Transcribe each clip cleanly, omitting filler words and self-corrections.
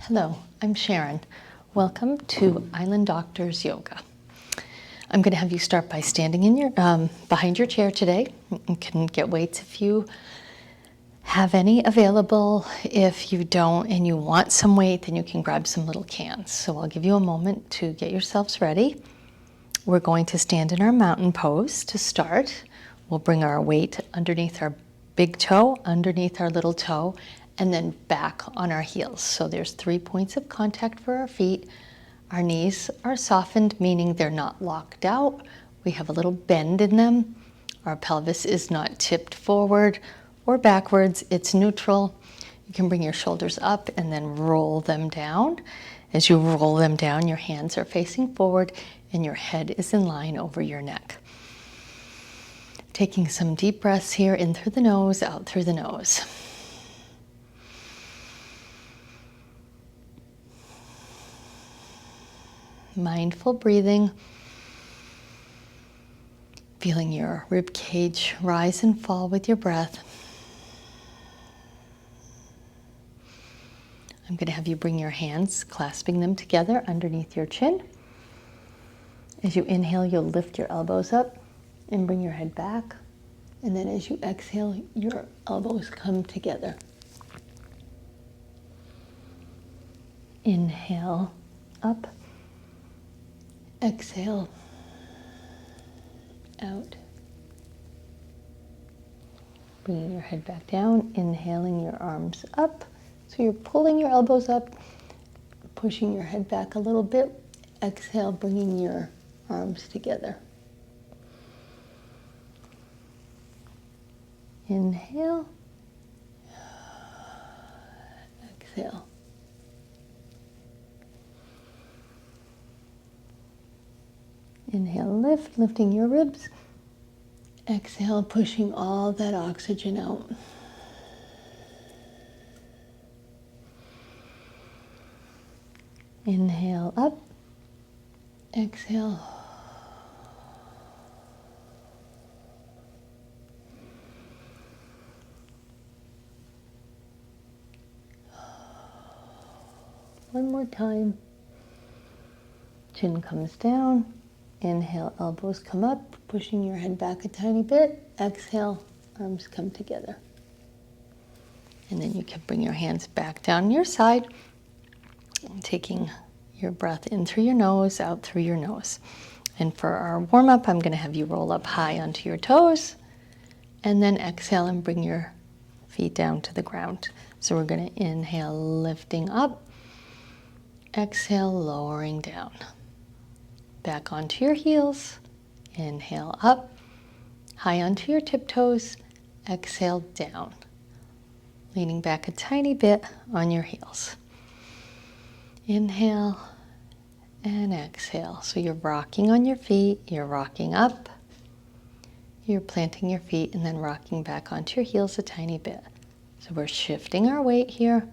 Hello, I'm Sharyn. Welcome to Island Doctors Yoga. I'm going to have you start by standing in your behind your chair today. You can get weights if you have any available. If you don't and you want some weight, then you can grab some little cans. So I'll give you a moment to get yourselves ready. We're going to stand in our mountain pose to start. We'll bring our weight underneath our big toe, underneath our little toe, and then back on our heels. So there's 3 points of contact for our feet. Our knees are softened, meaning they're not locked out. We have a little bend in them. Our pelvis is not tipped forward or backwards. It's neutral. You can bring your shoulders up and then roll them down. As you roll them down, your hands are facing forward and your head is in line over your neck. Taking some deep breaths here, in through the nose, out through the nose. Mindful breathing, feeling your rib cage rise and fall with your breath. I'm going to have you bring your hands, clasping them together underneath your chin. As you inhale, you'll lift your elbows up and bring your head back. And then as you exhale, your elbows come together. Inhale, up. Exhale, out. Bringing your head back down, inhaling your arms up. So you're pulling your elbows up, pushing your head back a little bit. Exhale, bringing your arms together. Inhale, exhale. Inhale, lift, lifting your ribs. Exhale, pushing all that oxygen out. Inhale, up. Exhale. One more time. Chin comes down. Inhale, elbows come up, pushing your head back a tiny bit. Exhale, arms come together. And then you can bring your hands back down your side, taking your breath in through your nose, out through your nose. And for our warm-up, I'm going to have you roll up high onto your toes, and then exhale and bring your feet down to the ground. So we're going to inhale, lifting up, exhale, lowering down. Back onto your heels, inhale up, high onto your tiptoes, exhale down. Leaning back a tiny bit on your heels. Inhale and exhale. So you're rocking on your feet, you're rocking up, you're planting your feet and then rocking back onto your heels a tiny bit. So we're shifting our weight here.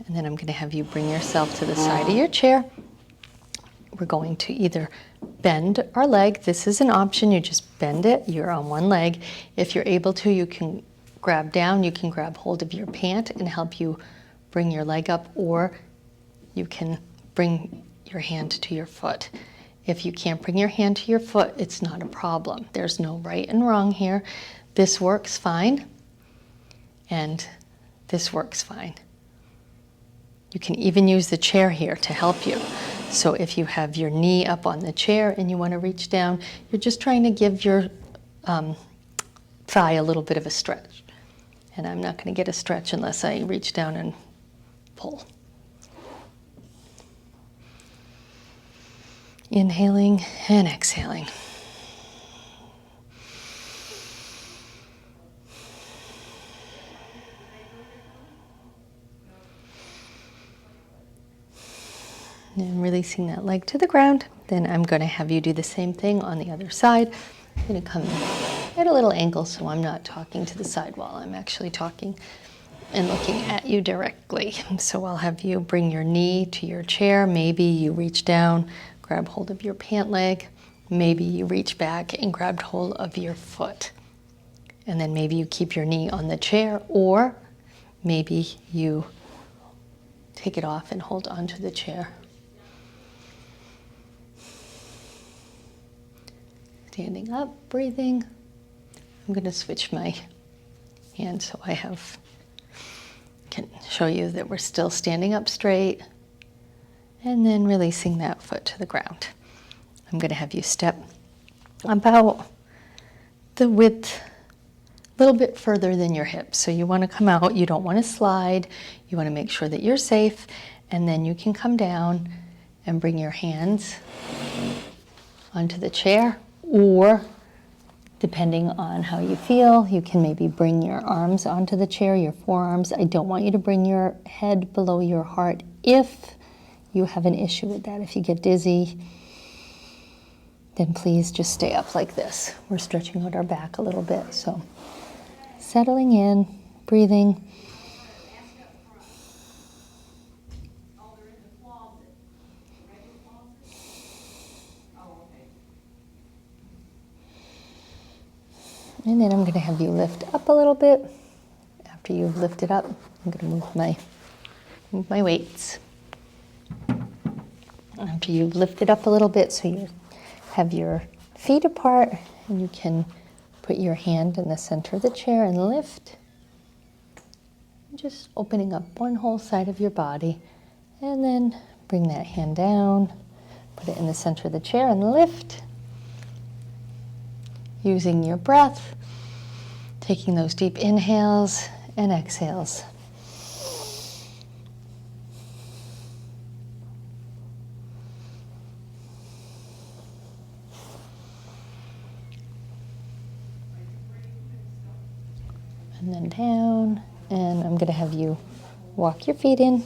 And then I'm going to have you bring yourself to the side of your chair. We're going to either bend our leg. This is an option. You just bend it. You're on one leg. If you're able to, you can grab down. You can grab hold of your pant and help you bring your leg up, or you can bring your hand to your foot. If you can't bring your hand to your foot, it's not a problem. There's no right and wrong here. This works fine, and this works fine. You can even use the chair here to help you. So if you have your knee up on the chair and you want to reach down, you're just trying to give your thigh a little bit of a stretch. And I'm not going to get a stretch unless I reach down and pull. Inhaling and exhaling. And releasing that leg to the ground. Then I'm going to have you do the same thing on the other side. I'm going to come at a little angle so I'm not talking to the side wall. I'm actually talking and looking at you directly. So I'll have you bring your knee to your chair. Maybe you reach down, grab hold of your pant leg. Maybe you reach back and grab hold of your foot. And then maybe you keep your knee on the chair, or maybe you take it off and hold onto the chair. Standing up, breathing. I'm going to switch my hand so I can show you that we're still standing up straight, and then releasing that foot to the ground. I'm going to have you step about the width, a little bit further than your hips. So you want to come out, you don't want to slide, you want to make sure that you're safe, and then you can come down and bring your hands onto the chair, or depending on how you feel, you can maybe bring your arms onto the chair, your forearms. I don't want you to bring your head below your heart if you have an issue with that. If you get dizzy, then please just stay up like this. We're stretching out our back a little bit. So settling in, breathing. And then I'm going to have you lift up a little bit. After you've lifted up, I'm going to move my weights. After you've lifted up a little bit, so you have your feet apart, and you can put your hand in the center of the chair and lift. Just opening up one whole side of your body, and then bring that hand down, put it in the center of the chair and lift. Using your breath, taking those deep inhales and exhales. And then down, and I'm going to have you walk your feet in,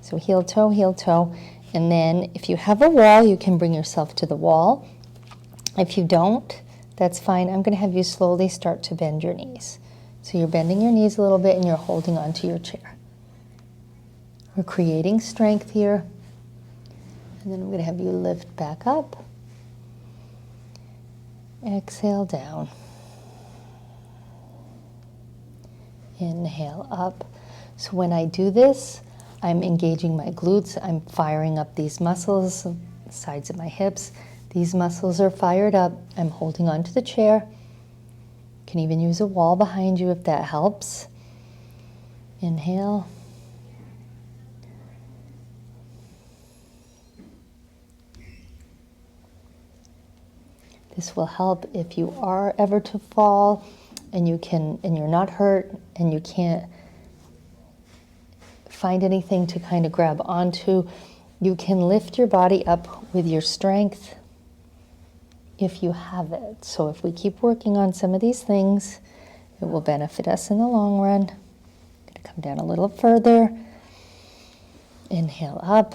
so heel toe, and then if you have a wall, you can bring yourself to the wall. If you don't, that's fine. I'm going to have you slowly start to bend your knees. So you're bending your knees a little bit and you're holding onto your chair. We're creating strength here. And then I'm going to have you lift back up. Exhale down. Inhale up. So when I do this, I'm engaging my glutes. I'm firing up these muscles, sides of my hips. These muscles are fired up. I'm holding onto the chair. You can even use a wall behind you if that helps. Inhale. This will help if you are ever to fall and you're not hurt and you can't find anything to kind of grab onto. You can lift your body up with your strength if you have it. So if we keep working on some of these things, it will benefit us in the long run. I'm going to come down a little further. Inhale up.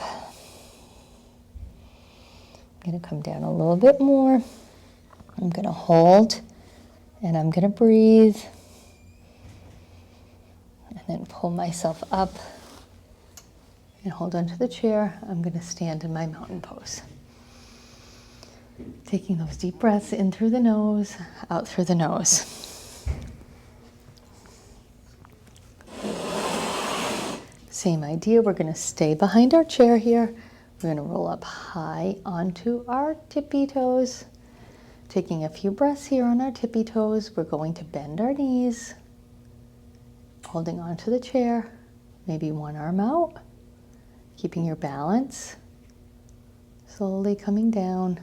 I'm going to come down a little bit more. I'm going to hold, and I'm going to breathe. And then pull myself up and hold onto the chair. I'm going to stand in my mountain pose. Taking those deep breaths in through the nose, out through the nose. Same idea, we're going to stay behind our chair here. We're going to roll up high onto our tippy toes. Taking a few breaths here on our tippy toes, we're going to bend our knees, holding onto the chair, maybe one arm out, keeping your balance, slowly coming down.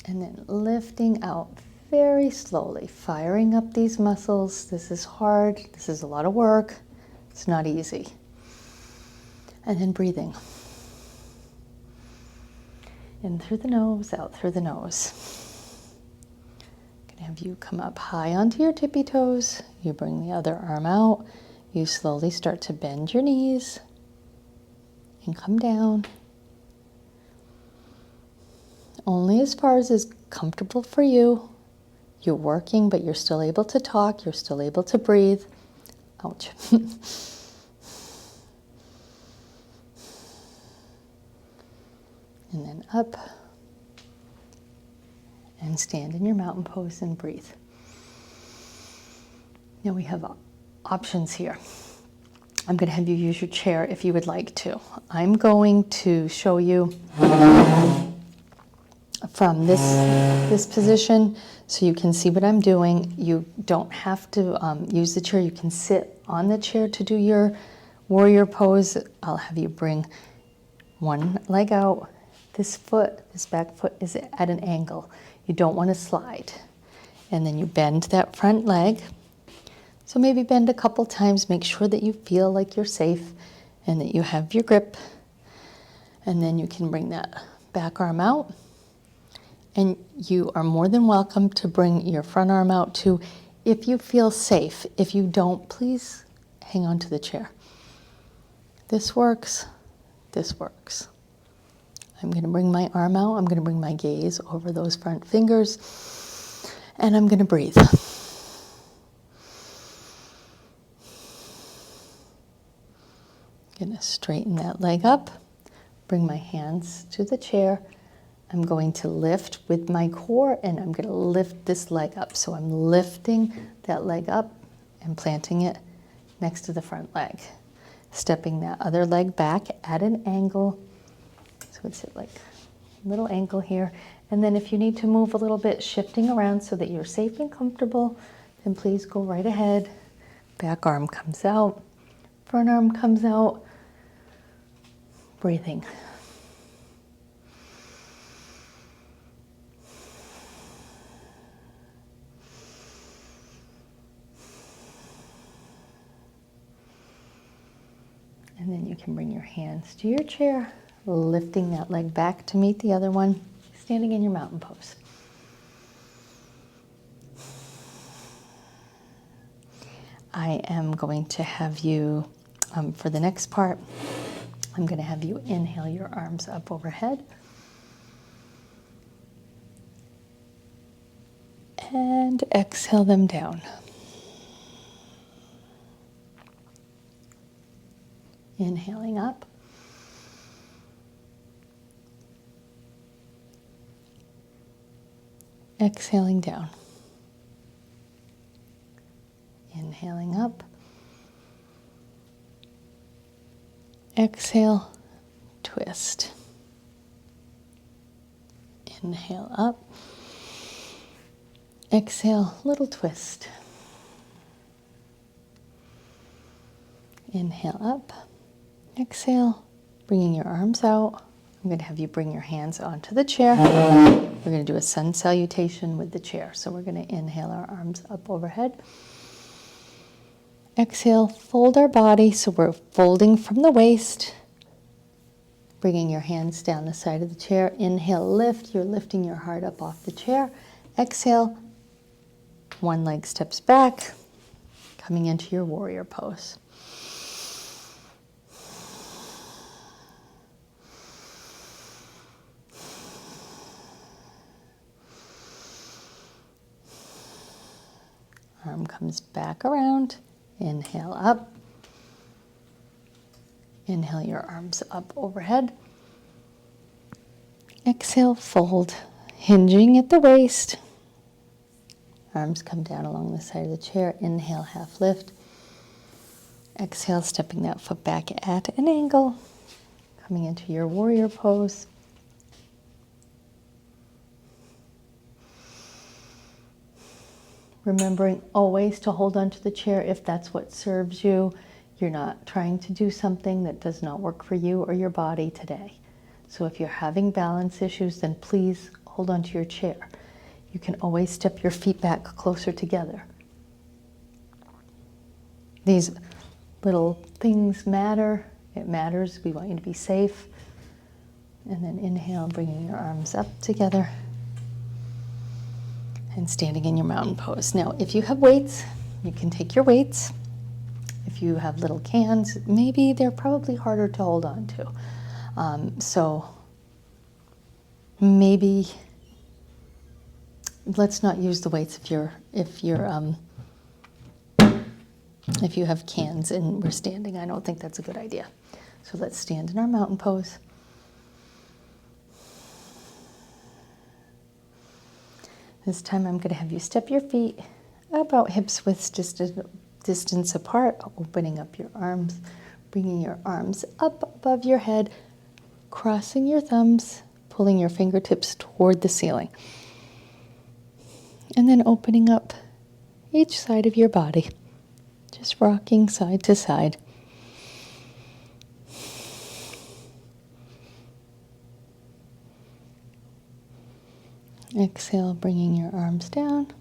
And then lifting out very slowly, firing up these muscles. This is hard. This is a lot of work. It's not easy. And then breathing. In through the nose, out through the nose. I'm going to have you come up high onto your tippy toes. You bring the other arm out. You slowly start to bend your knees and come down. Only as far as is comfortable for you. You're working, but you're still able to talk. You're still able to breathe. Ouch. And then up. And stand in your mountain pose and breathe. Now we have options here. I'm going to have you use your chair if you would like to. I'm going to show you from this position so you can see what I'm doing. You don't have to use the chair. You can sit on the chair to do your warrior pose. I'll have you bring one leg out. This back foot is at an angle. You don't want to slide. And then you bend that front leg. So maybe bend a couple times, make sure that you feel like you're safe and that you have your grip. And then you can bring that back arm out. And you are more than welcome to bring your front arm out too if you feel safe. If you don't, please hang on to the chair. This works, this works. I'm going to bring my arm out. I'm going to bring my gaze over those front fingers. And I'm going to breathe. I'm going to straighten that leg up, bring my hands to the chair. I'm going to lift with my core and I'm going to lift this leg up. So I'm lifting that leg up and planting it next to the front leg. Stepping that other leg back at an angle. So it's at like a little angle here. And then if you need to move a little bit, shifting around so that you're safe and comfortable, then please go right ahead. Back arm comes out, front arm comes out. Breathing. And then you can bring your hands to your chair, lifting that leg back to meet the other one, standing in your mountain pose. I am going to have you, for the next part, I'm going to have you inhale your arms up overhead. And exhale them down. Inhaling up. Exhaling down. Inhaling up. Exhale, twist. Inhale up. Exhale, little twist. Inhale up. Exhale, bringing your arms out. I'm going to have you bring your hands onto the chair. We're going to do a sun salutation with the chair. So we're going to inhale our arms up overhead. Exhale, fold our body. So we're folding from the waist. Bringing your hands down the side of the chair. Inhale, lift. You're lifting your heart up off the chair. Exhale, one leg steps back, coming into your warrior pose. Arm comes back around. Inhale up. Inhale your arms up overhead. Exhale, fold, hinging at the waist. Arms come down along the side of the chair. Inhale, half lift. Exhale, stepping that foot back at an angle. Coming into your warrior pose. Remembering always to hold onto the chair if that's what serves you. You're not trying to do something that does not work for you or your body today. So if you're having balance issues, then please hold onto your chair. You can always step your feet back closer together. These little things matter. It matters. We want you to be safe. And then inhale, bringing your arms up together. And standing in your mountain pose. Now, if you have weights, you can take your weights. If you have little cans, maybe they're probably harder to hold on to. So maybe let's not use the weights if you have cans and we're standing. I don't think that's a good idea. So let's stand in our mountain pose. This time I'm going to have you step your feet about hips width distance apart, opening up your arms, bringing your arms up above your head, crossing your thumbs, pulling your fingertips toward the ceiling. And then opening up each side of your body, just rocking side to side. Exhale, bringing your arms down.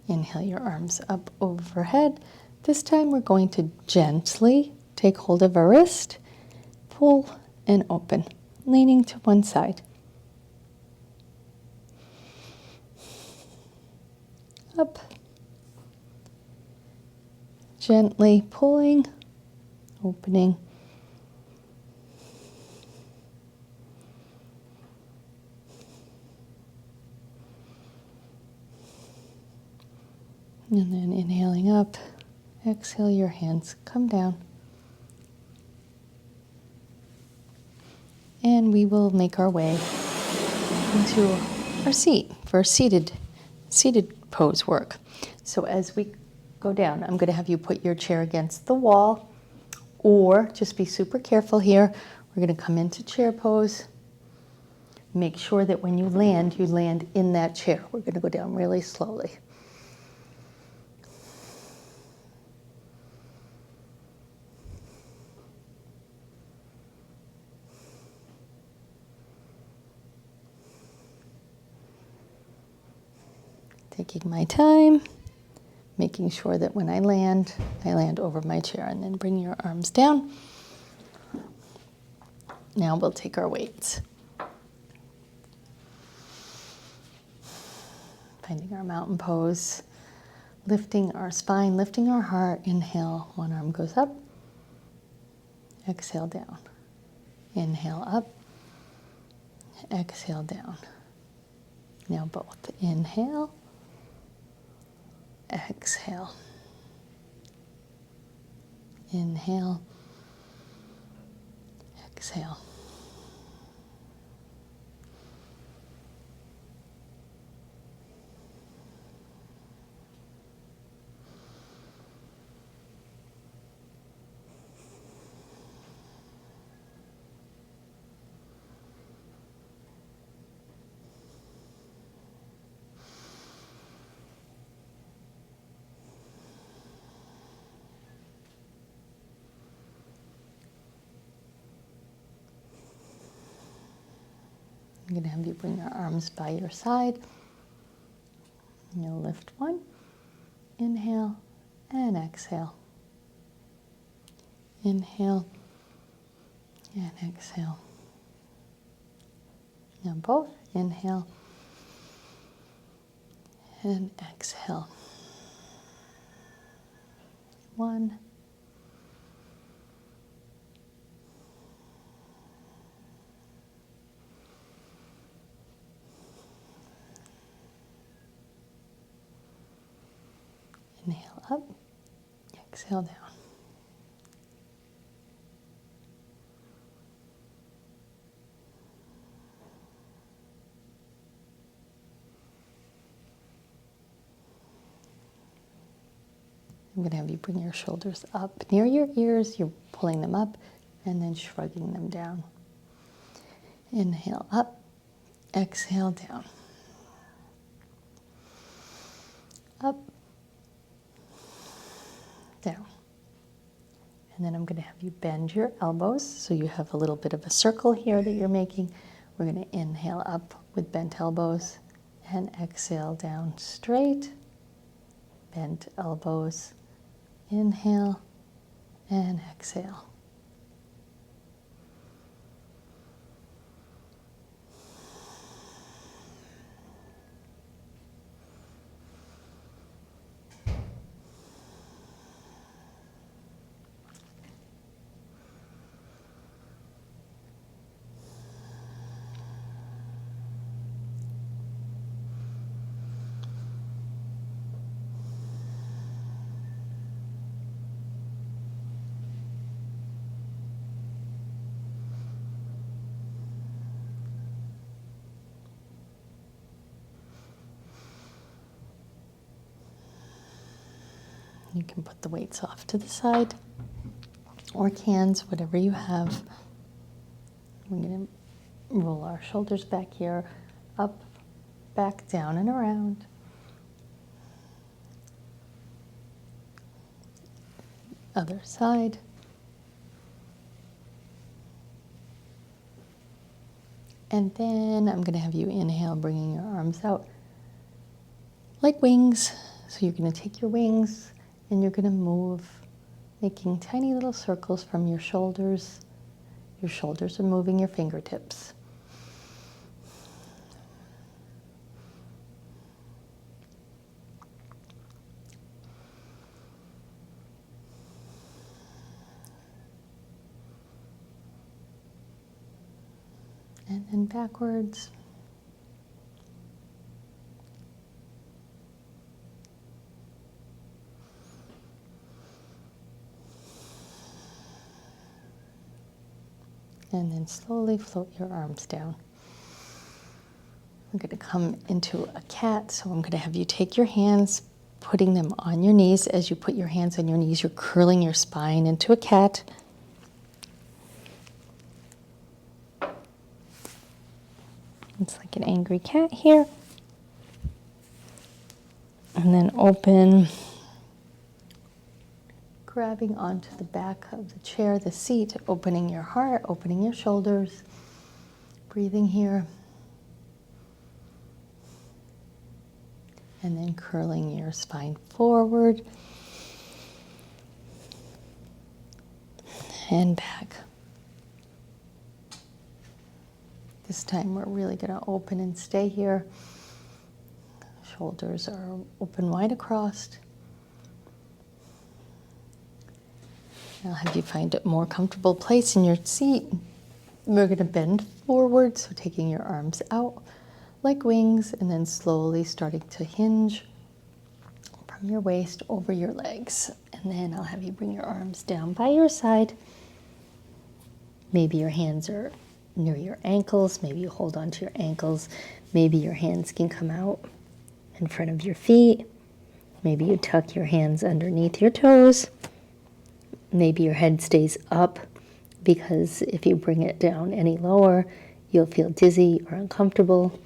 Inhale your arms up overhead. This time we're going to gently take hold of our wrist, pull and open, leaning to one side. Up. Gently pulling, opening. And then inhaling up, exhale your hands, come down. And we will make our way into our seat for seated pose work. So as we go down, I'm going to have you put your chair against the wall, or just be super careful here. We're going to come into chair pose. Make sure that when you land in that chair. We're going to go down really slowly. Taking my time, making sure that when I land over my chair, and then bring your arms down. Now we'll take our weights. Finding our mountain pose, lifting our spine, lifting our heart. Inhale, one arm goes up. Exhale down. Inhale up. Exhale down. Now both. Inhale. Exhale. Inhale. Exhale. I'm going to have you bring your arms by your side. You'll lift one, inhale, and exhale. Inhale, and exhale. Now both, inhale, and exhale. One, inhale up, exhale down. I'm going to have you bring your shoulders up near your ears. You're pulling them up and then shrugging them down. Inhale up, exhale down. Up, down. And then I'm going to have you bend your elbows so you have a little bit of a circle here that you're making. We're going to inhale up with bent elbows and exhale down straight. Bent elbows. Inhale and exhale. You can put the weights off to the side or cans, whatever you have. We're going to roll our shoulders back here, up, back, down, and around. Other side. And then I'm going to have you inhale, bringing your arms out like wings. So you're going to take your wings and you're going to move, making tiny little circles from your shoulders. Your shoulders are moving your fingertips. And then backwards. And then slowly float your arms down. We're going to come into a cat, so I'm going to have you take your hands, putting them on your knees. As you put your hands on your knees, you're curling your spine into a cat. It's like an angry cat here. And then open, grabbing onto the back of the chair, the seat, opening your heart, opening your shoulders, breathing here. And then curling your spine forward and back. This time we're really going to open and stay here. Shoulders are open wide across. I'll have you find a more comfortable place in your seat. We're going to bend forward, so taking your arms out like wings and then slowly starting to hinge from your waist over your legs. And then I'll have you bring your arms down by your side. Maybe your hands are near your ankles. Maybe you hold onto your ankles. Maybe your hands can come out in front of your feet. Maybe you tuck your hands underneath your toes. Maybe your head stays up, because if you bring it down any lower, you'll feel dizzy or uncomfortable.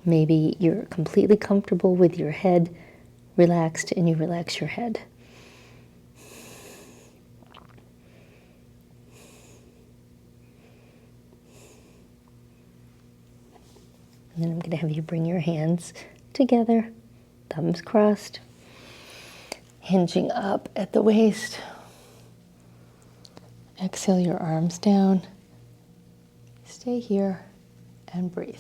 Maybe you're completely comfortable with your head relaxed and you relax your head. And then I'm going to have you bring your hands together, thumbs crossed, hinging up at the waist. Exhale your arms down. Stay here and breathe.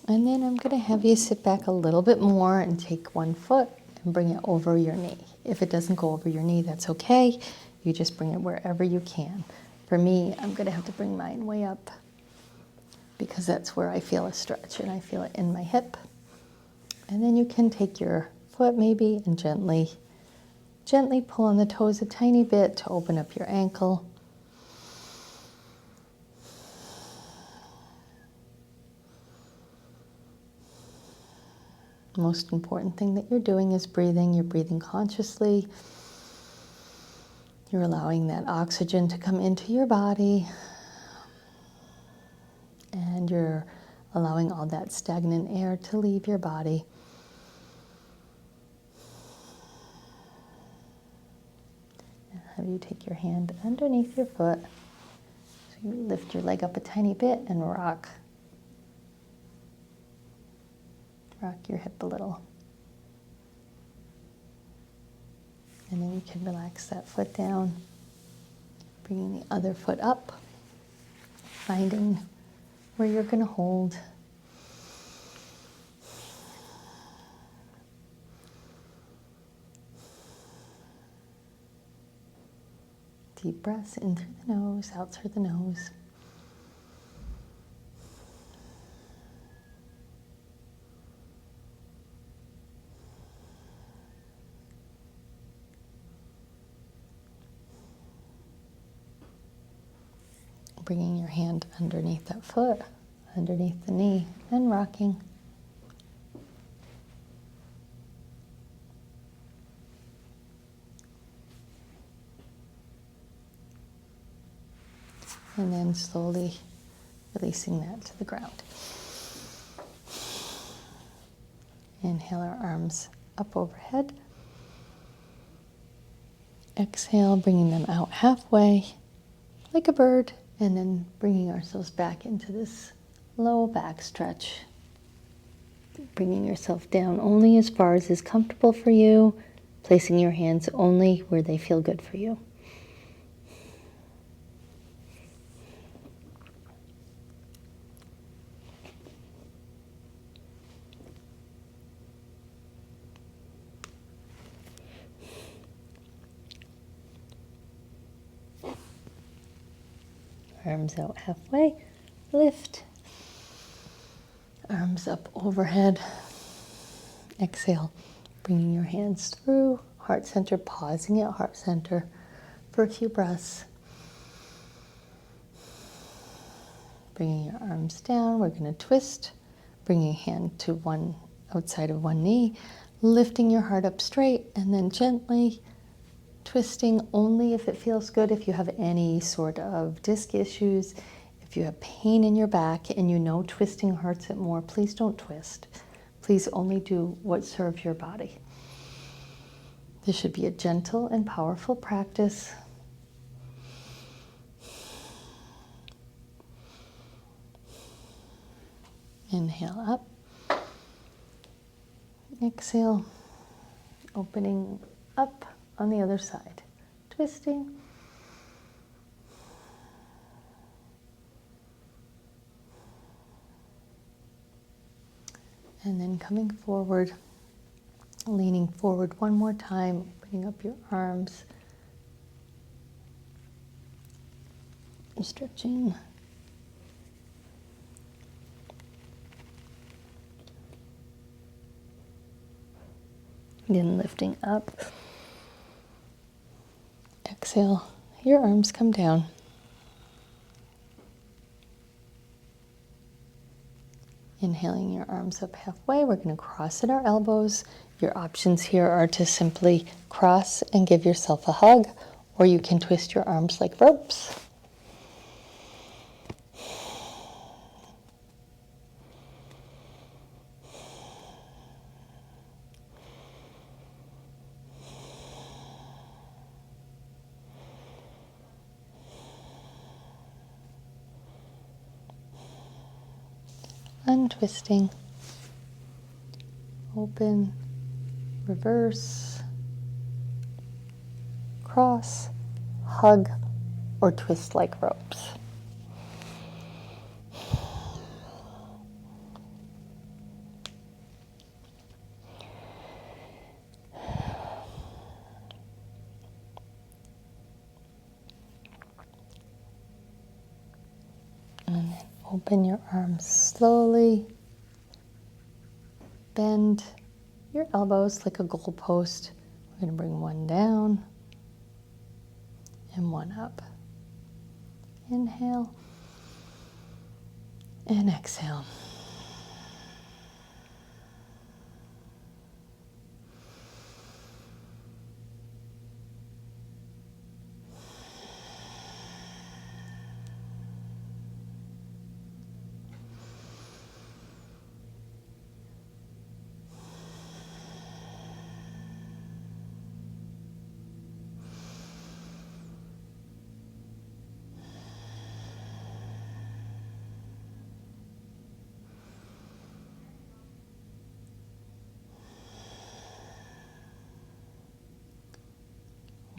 And then I'm going to have you sit back a little bit more and take one foot and bring it over your knee. If it doesn't go over your knee, that's okay. You just bring it wherever you can. For me, I'm going to have to bring mine way up because that's where I feel a stretch and I feel it in my hip. And then you can take your foot maybe and gently pull on the toes a tiny bit to open up your ankle. Most important thing that you're doing is breathing. You're breathing consciously. You're allowing that oxygen to come into your body. And you're allowing all that stagnant air to leave your body. And have you take your hand underneath your foot. So you lift your leg up a tiny bit and rock. Rock your hip a little. And then you can relax that foot down, bringing the other foot up, finding where you're going to hold. Deep breaths in through the nose, out through the nose. bringing your hand underneath that foot, underneath the knee, and rocking. And then slowly releasing that to the ground. Inhale our arms up overhead. Exhale, bringing them out halfway, like a bird, and then bringing ourselves back into this low back stretch. Bringing yourself down only as far as is comfortable for you, placing your hands only where they feel good for you. Arms out halfway, lift. Arms up overhead. Exhale, bringing your hands through heart center, pausing at heart center for a few breaths. Bringing your arms down, we're going to twist, bringing a hand to one outside of one knee, lifting your heart up straight, and then gently twisting only if it feels good. If you have any sort of disc issues, if you have pain in your back and you know twisting hurts it more, please don't twist. Please only do what serves your body. This should be a gentle and powerful practice. Inhale up. Exhale, opening up on the other side. Twisting. And then coming forward, leaning forward one more time, opening up your arms, stretching. Then lifting up. Exhale, your arms come down. Inhaling your arms up halfway, we're going to cross at our elbows. Your options here are to simply cross and give yourself a hug, or you can twist your arms like ropes. Untwisting, open, reverse, cross, hug, or twist like ropes. And then open your arms slowly. Bend your elbows like a goalpost. We're going to bring one down and one up. Inhale and exhale.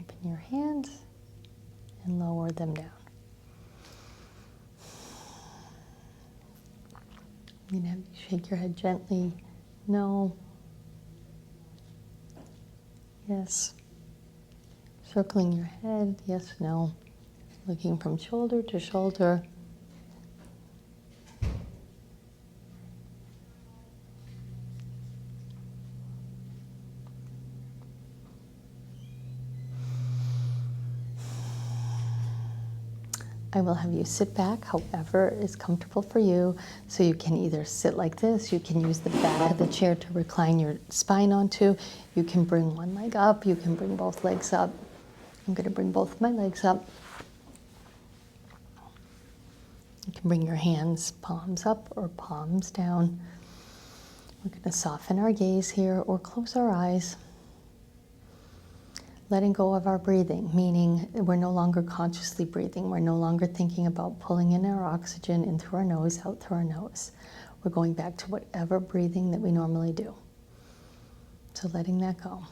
Open your hands and lower them down. I'm going to have you shake your head gently. No. Yes. Circling your head. Yes, no. Looking from shoulder to shoulder. I will have you sit back however is comfortable for you. So you can either sit like this, you can use the back of the chair to recline your spine onto, you can bring one leg up, you can bring both legs up. I'm going to bring both of my legs up. You can bring your hands palms up or palms down. We're going to soften our gaze here or close our eyes. Letting go of our breathing, meaning we're no longer consciously breathing. We're no longer thinking about pulling in our oxygen in through our nose, out through our nose. We're going back to whatever breathing that we normally do. So letting that go.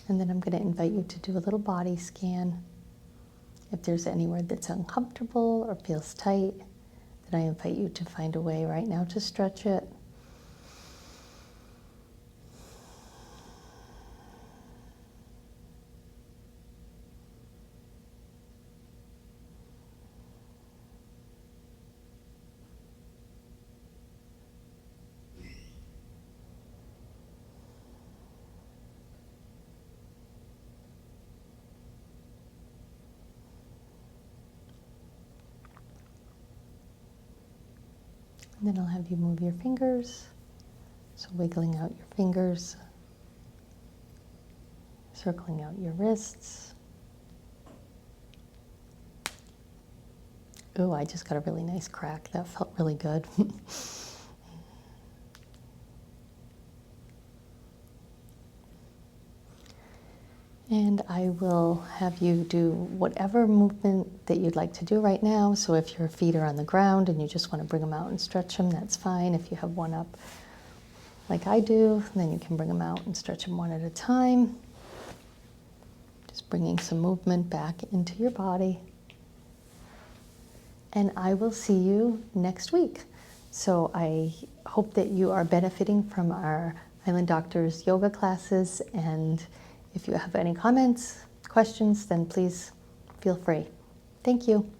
And then I'm going to invite you to do a little body scan. If there's anywhere that's uncomfortable or feels tight, then I invite you to find a way right now to stretch it. And then I'll have you move your fingers. So wiggling out your fingers, circling out your wrists. Ooh, I just got a really nice crack. That felt really good. And I will have you do whatever movement that you'd like to do right now. So if your feet are on the ground and you just want to bring them out and stretch them, that's fine. If you have one up like I do, then you can bring them out and stretch them one at a time. Just bringing some movement back into your body. And I will see you next week. So I hope that you are benefiting from our Island Doctors yoga classes, and if you have any comments, questions, then please feel free. Thank you.